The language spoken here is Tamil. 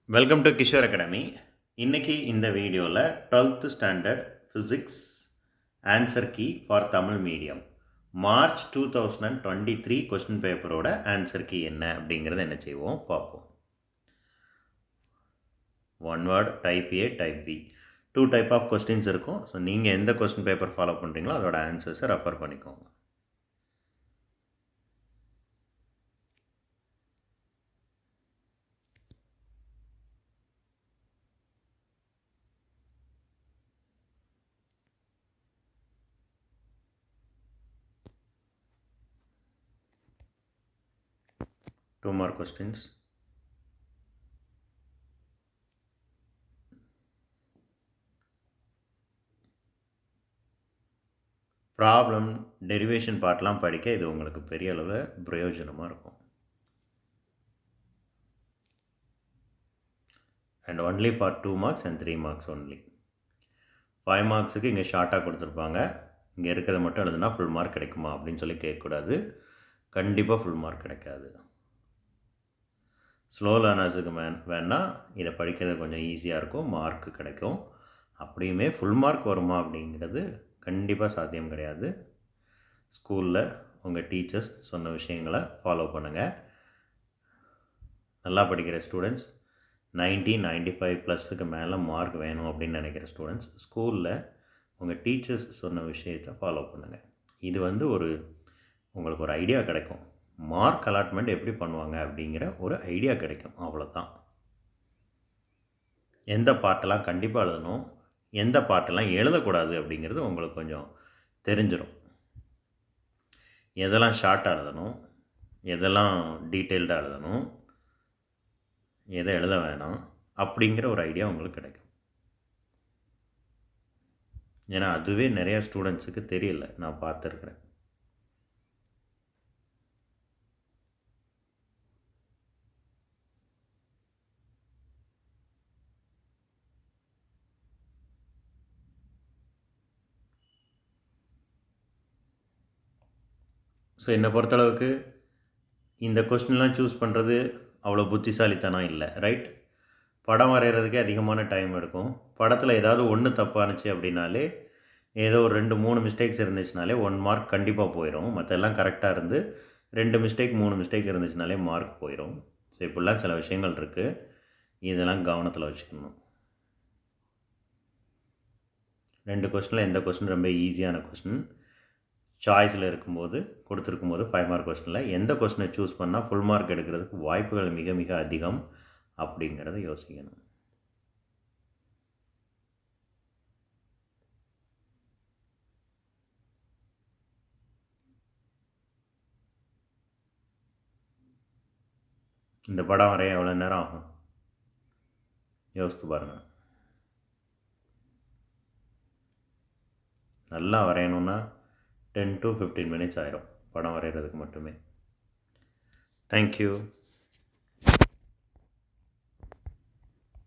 Welcome to Kishore academy. இன்றைக்கி இந்த வீடியோவில் 12th standard physics answer key for Tamil medium March 2023 question பேப்பரோட ஆன்சர் கீ என்ன அப்படிங்கிறத என்ன செய்வோம் பார்ப்போம். One word, type A, type B, 2 type of questions இருக்கும். ஸோ நீங்கள் எந்த கொஸ்டின் பேப்பர் ஃபாலோ பண்ணுறீங்களோ அதோட ஆன்சர்ஸை ரெஃபர் பண்ணிக்கோங்க. Two more questions. Problem derivation பார்ட்லாம் படிக்க இது உங்களுக்கு பெரிய அளவில் பிரயோஜனமாக இருக்கும். And only for 2 marks and 3 marks only. 5 marksக்கு இங்கே ஷார்ட்டாக கொடுத்துருப்பாங்க. இங்கே இருக்கிறத மட்டும் எழுதுனா ஃபுல் மார்க் கிடைக்குமா அப்படின்னு சொல்லி கேட்கக்கூடாது. கண்டிப்பாக ஃபுல் மார்க் கிடைக்காது. ஸ்லோ லேர்னர்ஸுக்கு வேணால் இதை படிக்கிறது கொஞ்சம் ஈஸியாக இருக்கும், மார்க் கிடைக்கும். அப்படியுமே ஃபுல் மார்க் வருமா அப்படிங்கிறது கண்டிப்பாக சாத்தியம் கிடையாது. ஸ்கூலில் உங்கள் டீச்சர்ஸ் சொன்ன விஷயங்களை ஃபாலோ பண்ணுங்கள். நல்லா படிக்கிற ஸ்டூடெண்ட்ஸ் 95+ மேலே மார்க் வேணும் அப்படின்னு நினைக்கிற ஸ்டூடெண்ட்ஸ் ஸ்கூலில் உங்கள் டீச்சர்ஸ் சொன்ன விஷயத்தை ஃபாலோ பண்ணுங்கள். இது உங்களுக்கு ஒரு ஐடியா கிடைக்கும். மார்க் அலாட்மெண்ட் எப்படி பண்ணுவாங்க அப்படிங்கிற ஒரு ஐடியா கிடைக்கும், அவ்வளோதான். எந்த பார்ட்டெல்லாம் கண்டிப்பாக எழுதணும், எந்த பார்ட்டெல்லாம் எழுதக்கூடாது அப்படிங்கிறது உங்களுக்கு கொஞ்சம் தெரிஞ்சிடும். எதெல்லாம் ஷார்ட்டாக எழுதணும், எதெல்லாம் டீட்டெயில்டாக எழுதணும், எதை எழுத வேணாம் அப்படிங்கிற ஒரு ஐடியா உங்களுக்கு கிடைக்கும். ஏன்னா அதுவே நிறையா ஸ்டூடெண்ட்ஸுக்கு தெரியல, நான் பார்த்துருக்குறேன். ஸோ என்னை பொறுத்தளவுக்கு இந்த கொஸ்டின்லாம் சூஸ் பண்ணுறது அவ்வளோ புத்திசாலித்தனம் இல்லை, ரைட்? படம் வரைகிறதுக்கே அதிகமான டைம் எடுக்கும். படத்தில் ஏதாவது ஒன்று தப்பானுச்சு அப்படின்னாலே, ஏதோ ஒரு 2-3 மிஸ்டேக்ஸ் இருந்துச்சுனாலே 1 மார்க் கண்டிப்பாக போயிடும். மற்றெல்லாம் கரெக்டாக இருந்து 2 மிஸ்டேக் 3 மிஸ்டேக் இருந்துச்சுனாலே மார்க் போயிடும். ஸோ இப்படிலாம் சில விஷயங்கள் இருக்குது, இதெல்லாம் கவனத்தில் வச்சுக்கணும். 2 கொஸ்டினில் எந்த கொஸ்டின் ரொம்ப ஈஸியான கொஸ்டின், சாய்ஸில் கொடுத்துருக்கும்போது 5 மார்க் கொஸ்டினில் எந்த கொஸ்டினை சூஸ் பண்ணால் ஃபுல் மார்க் எடுக்கிறதுக்கு வாய்ப்புகள் மிக மிக அதிகம் அப்படிங்கிறத யோசிக்கணும். இந்த படம் வரைய எவ்வளோ நேரம் ஆகும் யோசித்து பாருங்கள். நல்லா வரையணுன்னா 10 to 15 minutes ஆயிரும் படம் வரைகிறதுக்கு மட்டுமே. தேங்க்யூ.